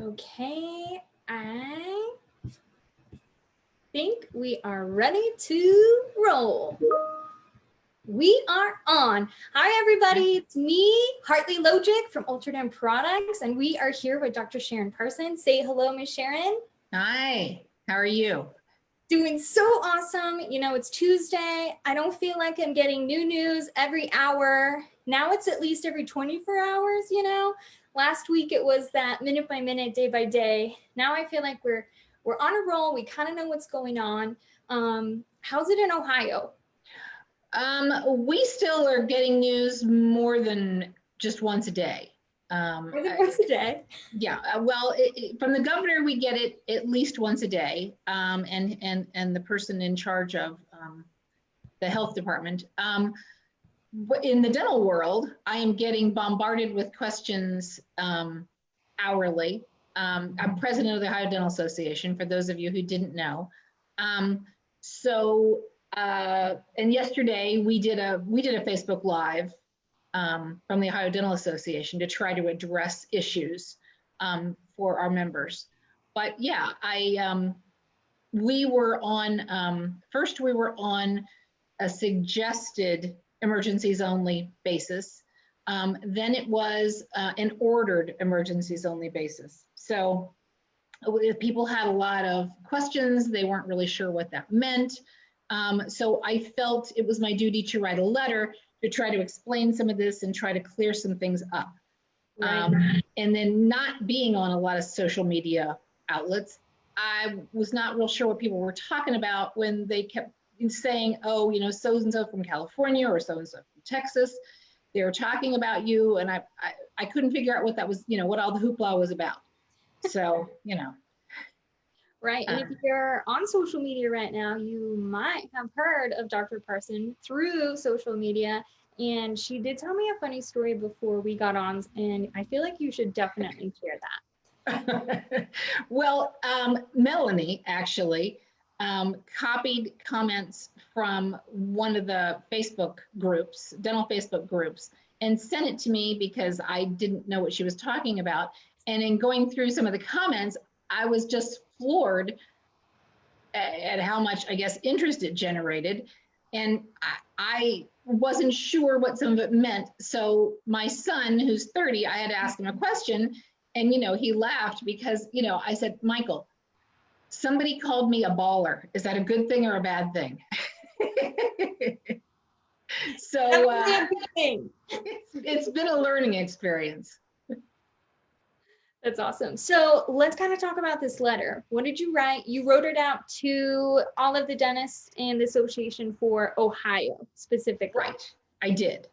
Okay, I think we are ready to roll. We are on. Hi, everybody. It's me, Hartley Logic from Ultradent Products, and we are here with Dr. Sharon Parson. Say hello, Miss Sharon. Hi, how are you? Doing so awesome. You know, it's Tuesday. I don't feel like I'm getting new news every hour. Now it's at least every 24 hours, you know. Last week it was that minute by minute, day by day. Now I feel like we're on a roll. We kind of know what's going on. How's it in Ohio? We still are getting news more than just once a day. More than once a day? Yeah, well, from the governor, we get it at least once a day, and the person in charge of the health department. In the dental world, I am getting bombarded with questions hourly. I'm president of the Ohio Dental Association, for those of you who didn't know. And yesterday we did a Facebook Live from the Ohio Dental Association to try to address issues for our members. But yeah, we were on, first we were on a suggested emergencies only basis. Then it was an ordered emergencies only basis. So people had a lot of questions. They weren't really sure what that meant. So I felt it was my duty to write a letter to try to explain some of this and try to clear some things up. Right. And then not being on a lot of social media outlets, I was not real sure what people were talking about when they kept saying, oh, you know, so-and-so from California or so-and-so from Texas, they were talking about you. And I couldn't figure out what that was, you know, what all the hoopla was about. So, you know. Right, and if you're on social media right now, you might have heard of Dr. Parson through social media, and she did tell me a funny story before we got on, and I feel like you should definitely share that. Well, Melanie actually copied comments from one of the Facebook groups, dental Facebook groups, and sent it to me because I didn't know what she was talking about. And in going through some of the comments, I was just floored at how much, I guess, interest it generated. And I wasn't sure what some of it meant. So my son, who's 30, I had to ask him a question, and, you know, he laughed because, you know, I said, Michael, somebody called me a baller. Is that a good thing or a bad thing? So it's been a learning experience. That's awesome. So let's kind of talk about this letter. What did you write? You wrote it out to all of the dentists and the Association for Ohio specifically. Right. I did.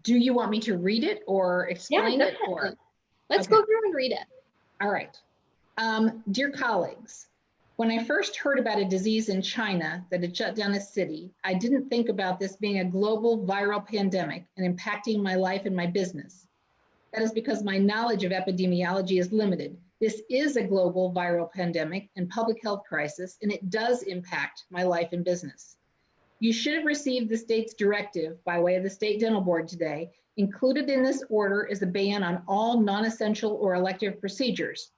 Do you want me to read it or explain it? Or? Let's go through and read it. All right. Dear colleagues, when I first heard about a disease in China that had shut down a city, I didn't think about this being a global viral pandemic and impacting my life and my business. That is because my knowledge of epidemiology is limited. This is a global viral pandemic and public health crisis, and it does impact my life and business. You should have received the state's directive by way of the State Dental Board today. Included in this order is a ban on all non-essential or elective procedures.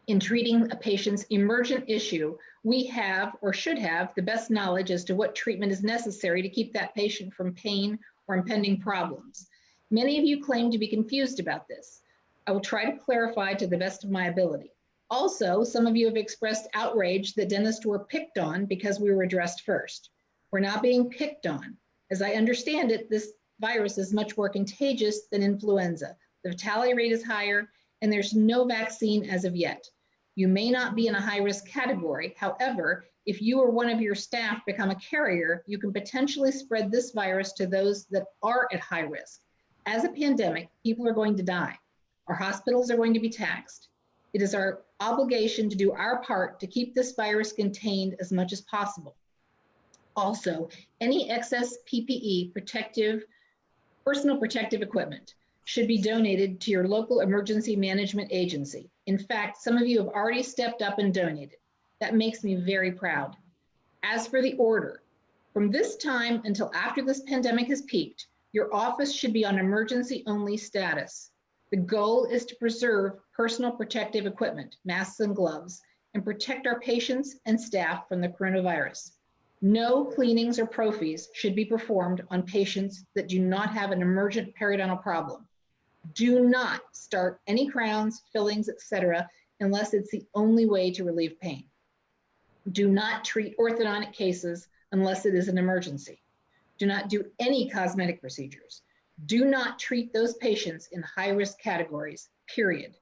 In treating a patient's emergent issue, we have or should have the best knowledge as to what treatment is necessary to keep that patient from pain or impending problems. Many of you claim to be confused about this. I will try to clarify to the best of my ability. Also, some of you have expressed outrage that dentists were picked on because we were addressed first. We're not being picked on. As I understand it, this virus is much more contagious than influenza. The fatality rate is higher, and there's no vaccine as of yet. You may not be in a high-risk category. However, if you or one of your staff become a carrier, you can potentially spread this virus to those that are at high risk. As a pandemic, people are going to die. Our hospitals are going to be taxed. It is our obligation to do our part to keep this virus contained as much as possible. Also, any excess PPE, personal protective equipment, should be donated to your local emergency management agency. In fact, some of you have already stepped up and donated. That makes me very proud. As for the order, from this time until after this pandemic has peaked, your office should be on emergency only status. The goal is to preserve personal protective equipment, masks and gloves, and protect our patients and staff from the coronavirus. No cleanings or prophies should be performed on patients that do not have an emergent periodontal problem. Do not start any crowns, fillings, etc., unless it's the only way to relieve pain. Do not treat orthodontic cases unless it is an emergency. Do not do any cosmetic procedures. Do not treat those patients in high-risk categories, period.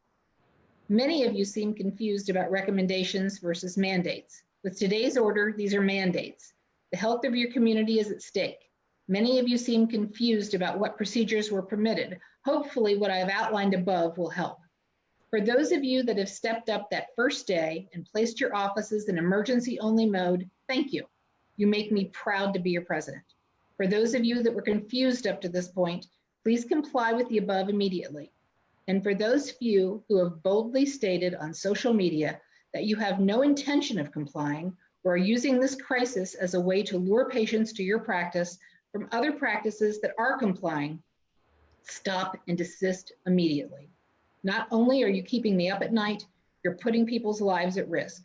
Many of you seem confused about recommendations versus mandates. With today's order, these are mandates. The health of your community is at stake. Many of you seem confused about what procedures were permitted. Hopefully, what I have outlined above will help. For those of you that have stepped up that first day and placed your offices in emergency-only mode, thank you. You make me proud to be your president. For those of you that were confused up to this point, please comply with the above immediately. And for those few who have boldly stated on social media that you have no intention of complying or are using this crisis as a way to lure patients to your practice from other practices that are complying, stop and desist immediately. Not only are you keeping me up at night, you're putting people's lives at risk.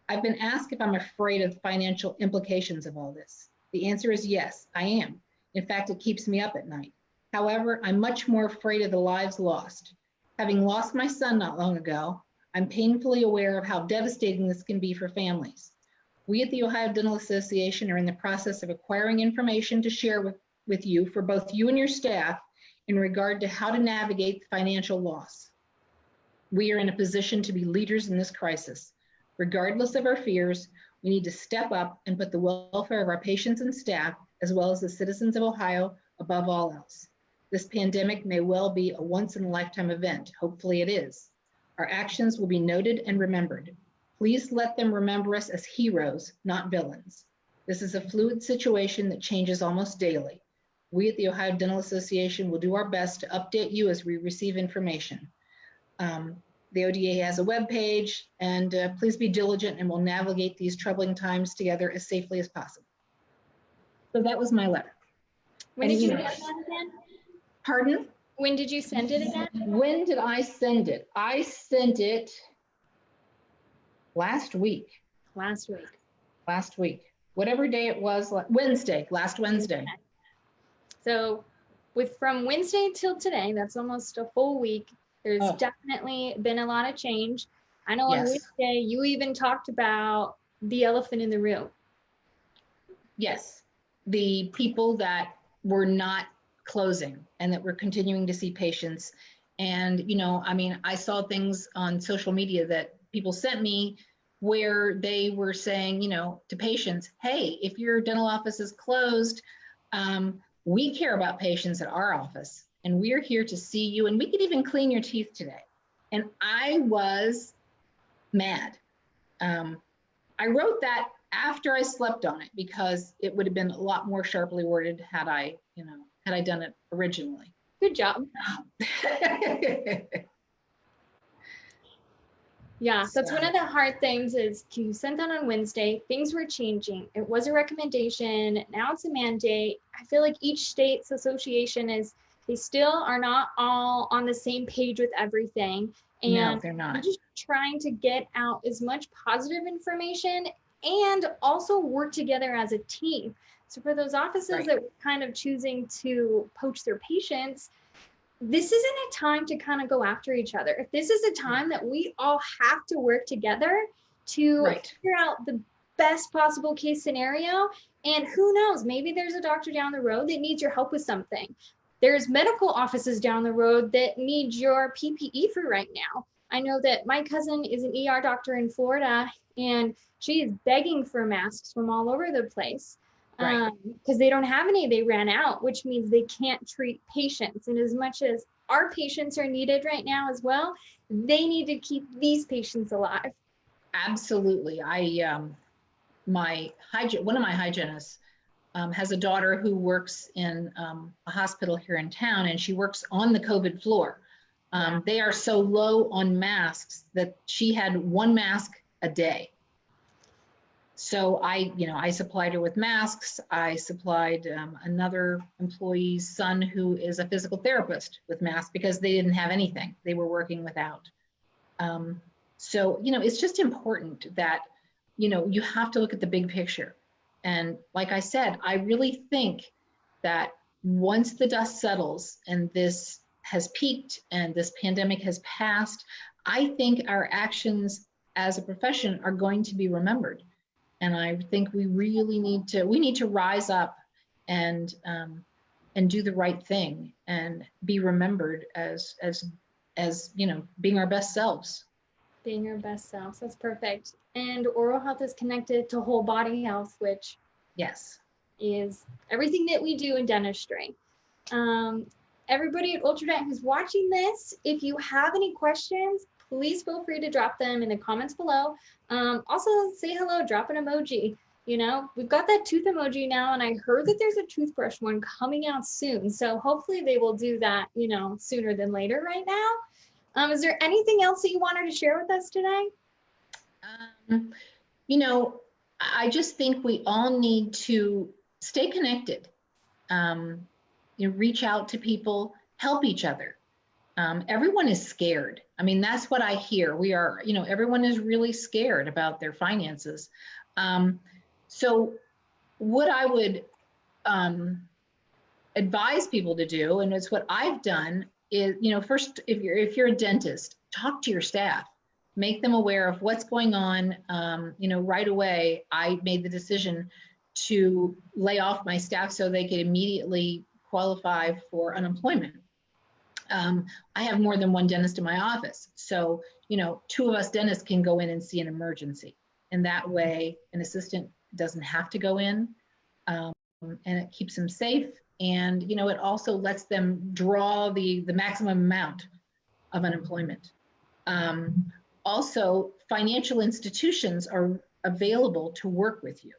I've been asked if I'm afraid of the financial implications of all this. The answer is yes, I am. In fact, it keeps me up at night. However, I'm much more afraid of the lives lost. Having lost my son not long ago, I'm painfully aware of how devastating this can be for families. We at the Ohio Dental Association are in the process of acquiring information to share with you for both you and your staff in regard to how to navigate the financial loss. We are in a position to be leaders in this crisis. Regardless of our fears, we need to step up and put the welfare of our patients and staff, as well as the citizens of Ohio, above all else. This pandemic may well be a once-in-a-lifetime event. Hopefully it is. Our actions will be noted and remembered. Please let them remember us as heroes, not villains. This is a fluid situation that changes almost daily. We at the Ohio Dental Association will do our best to update you as we receive information. The ODA has a webpage, and please be diligent and we'll navigate these troubling times together as safely as possible. So that was my letter. When did you send that again? Pardon? When did you send it again? When did I send it? I sent it last week. Last week. Last week. Whatever day it was, Wednesday, last Wednesday. So from Wednesday till today, that's almost a full week. There's definitely been a lot of change. I know on Wednesday, you even talked about the elephant in the room. Yes, the people that were not closing and that were continuing to see patients. And, you know, I mean, I saw things on social media that people sent me where they were saying, you know, to patients, hey, if your dental office is closed, we care about patients at our office and we're here to see you and we could even clean your teeth today. And I was mad. I wrote that after I slept on it because it would have been a lot more sharply worded had I done it originally. Good job. Yeah, that's one of the hard things is you sent that on Wednesday. Things were changing. It was a recommendation. Now it's a mandate. I feel like each state's association they still are not all on the same page with everything. And no, they're not. I'm just trying to get out as much positive information and also work together as a team. So for those offices that were kind of choosing to poach their patients, this isn't a time to kind of go after each other. If this is a time that we all have to work together to figure out the best possible case scenario, and who knows, maybe there's a doctor down the road that needs your help with something. There's medical offices down the road that need your PPE for right now. I know that my cousin is an ER doctor in Florida, and she is begging for masks from all over the place. Because they don't have any, they ran out, which means they can't treat patients. And as much as our patients are needed right now as well, they need to keep these patients alive. Absolutely. One of my hygienists has a daughter who works in a hospital here in town, and she works on the COVID floor. They are so low on masks that she had one mask a day. So I supplied her with masks. I supplied another employee's son who is a physical therapist with masks because they didn't have anything. They were working without. So, it's just important that, you have to look at the big picture. And like I said, I really think that once the dust settles and this has peaked and this pandemic has passed, I think our actions as a profession are going to be remembered. And I think we really need to rise up and do the right thing and be remembered as being our best selves. Being our best selves. That's perfect. And oral health is connected to whole body health, which Yes, is everything that we do in dentistry. Everybody at Ultradent who's watching this, if you have any questions, please feel free to drop them in the comments below. Also say hello, drop an emoji. We've got that tooth emoji now, and I heard that there's a toothbrush one coming out soon. So hopefully they will do that, sooner than later right now. Is there anything else that you wanted to share with us today? I just think we all need to stay connected, reach out to people, help each other. Everyone is scared. I mean, that's what I hear. Everyone is really scared about their finances. So what I would advise people to do, and it's what I've done, is, first, if you're a dentist, talk to your staff, make them aware of what's going on. Right away, I made the decision to lay off my staff so they could immediately qualify for unemployment. I have more than one dentist in my office. So, two of us dentists can go in and see an emergency. And that way, an assistant doesn't have to go in, and it keeps them safe. And, it also lets them draw the maximum amount of unemployment. Also, financial institutions are available to work with you.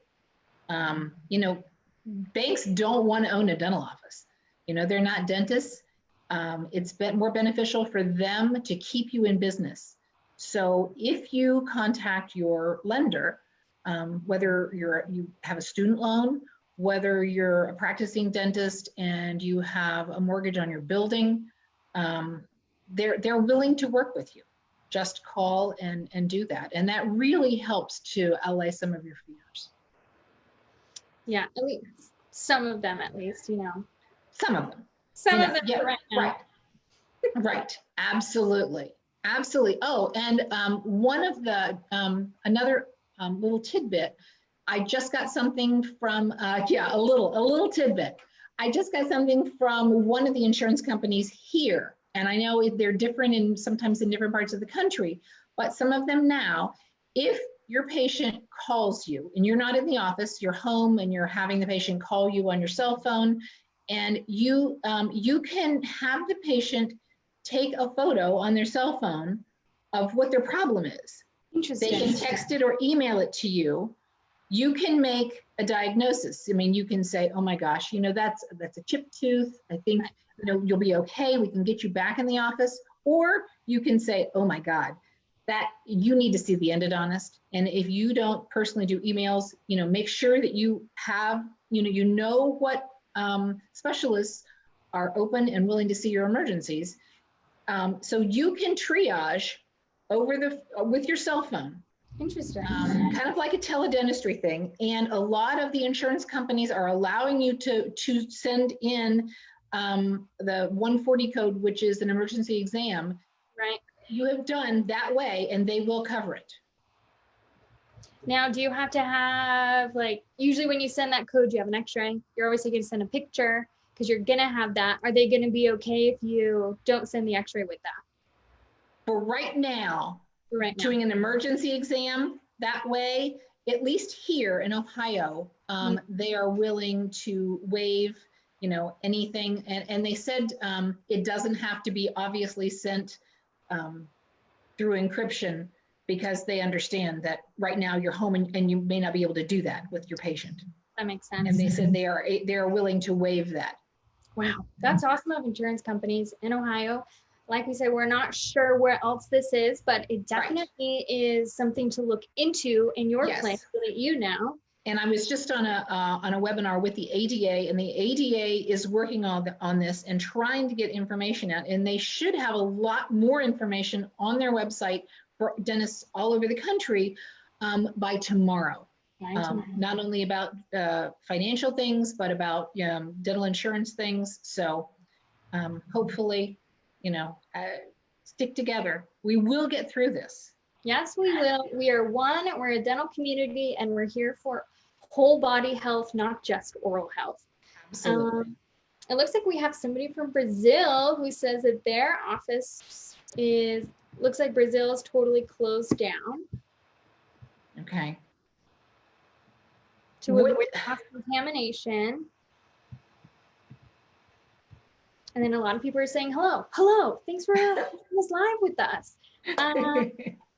Banks don't want to own a dental office. They're not dentists. It's more beneficial for them to keep you in business. So if you contact your lender, whether you have a student loan, whether you're a practicing dentist and you have a mortgage on your building, they're willing to work with you. Just call and do that. And that really helps to allay some of your fears. Yeah, at least some of them, at least, Some of them. Some of them yeah, right now. Right. Absolutely. Oh, and one of the, another little tidbit, I just got something from, a little tidbit. I just got something from one of the insurance companies here. And I know they're different sometimes in different parts of the country, but some of them now, if your patient calls you and you're not in the office, you're home and you're having the patient call you on your cell phone, and you can have the patient take a photo on their cell phone of what their problem is. Interesting. They can text it or email it to you. You can make a diagnosis. I mean, you can say, oh my gosh, that's a chipped tooth. I think, you'll be okay. We can get you back in the office. Or you can say, oh my God, that you need to see the endodontist. And if you don't personally do emails, make sure that you have, what specialists are open and willing to see your emergencies. So you can triage with your cell phone. Interesting. Kind of like a teledentistry thing. And a lot of the insurance companies are allowing you to send in the 140 code, which is an emergency exam. Right. You have done that way, and they will cover it. Now, do you have to have, usually when you send that code, you have an x-ray. You're obviously going to send a picture because you're going to have that. Are they going to be okay if you don't send the x-ray with that? For right now, doing an emergency exam that way, at least here in Ohio, they are willing to waive, anything. And they said it doesn't have to be obviously sent through encryption, because they understand that right now you're home and you may not be able to do that with your patient. That makes sense. And they said they are willing to waive that. Wow, that's awesome of insurance companies in Ohio. Like we said, we're not sure where else this is, but it definitely is something to look into in your plan so that you know. And I was just on a webinar with the ADA, and the ADA is working on this and trying to get information out. And they should have a lot more information on their website for dentists all over the country by tomorrow. Not only about financial things, but about dental insurance things. So hopefully, you know, stick together. We will get through this. Yes, we will. We are one, we're a dental community, and we're here for whole body health, not just oral health. Absolutely. It looks like we have somebody from Brazil who says that their office looks like Brazil is totally closed down. Okay. To avoid cross-contamination. And then a lot of people are saying, hello, thanks for this live with us.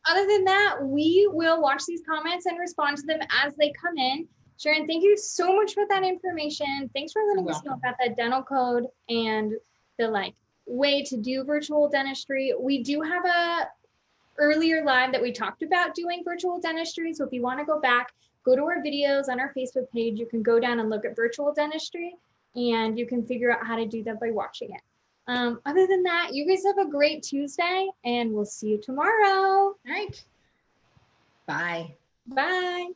Other than that, we will watch these comments and respond to them as they come in. Sharon, thank you so much for that information. Thanks for letting us know about that dental code and the way to do virtual dentistry. We do have a earlier live that we talked about doing virtual dentistry. So if you want to go back, go to our videos on our Facebook page. You can go down and look at virtual dentistry, and you can figure out how to do that by watching it. Other than that, you guys have a great Tuesday, and we'll see you tomorrow. All right. Bye. Bye.